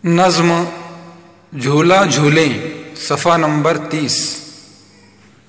नज़्म झूला झूले सफ़ा नंबर 30।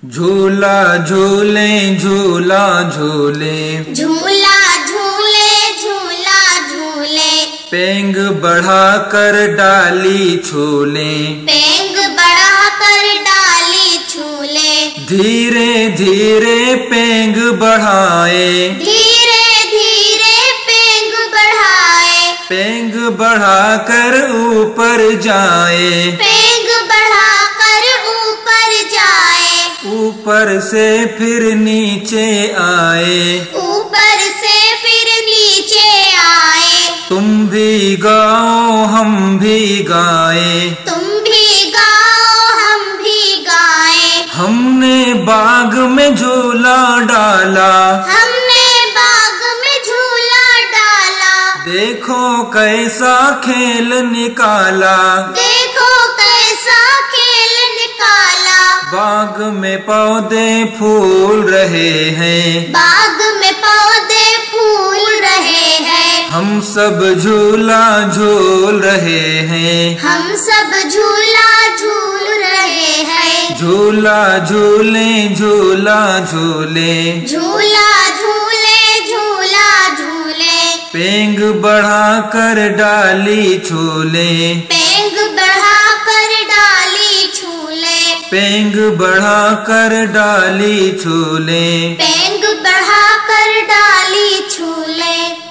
झूला झूले झूला झूले झूला झूले झूला झूले पेंग बढ़ाकर डाली छूले पेंग बढ़ाकर डाली छूले धीरे धीरे पेंग बढ़ाए धीरे धीरे पेंग बढ़ाए पेंग बढ़ाकर ऊपर जाए पेंग बढ़ाकर ऊपर जाए ऊपर से फिर नीचे आए ऊपर से फिर नीचे आए तुम भी गाओ हम भी गाए तुम भी गाओ हम भी गाए हमने बाग में झूला डाला हमने बाग में झूला डाला देखो कैसा खेल निकाला देखो कैसा खेल निकाला बाग में पौधे फूल रहे हैं बाग में पौधे फूल रहे हैं हम सब झूला झूल रहे हैं हम सब झूला झूल रहे हैं झूला झूले झूला झूले झूला झूले झूला झूले पेंग बढ़ाकर डाली छूले पेंग बढ़ाकर डाली छूले पेंग बढ़ाकर डाली छूले पेंग बढ़ाकर डाली छूले।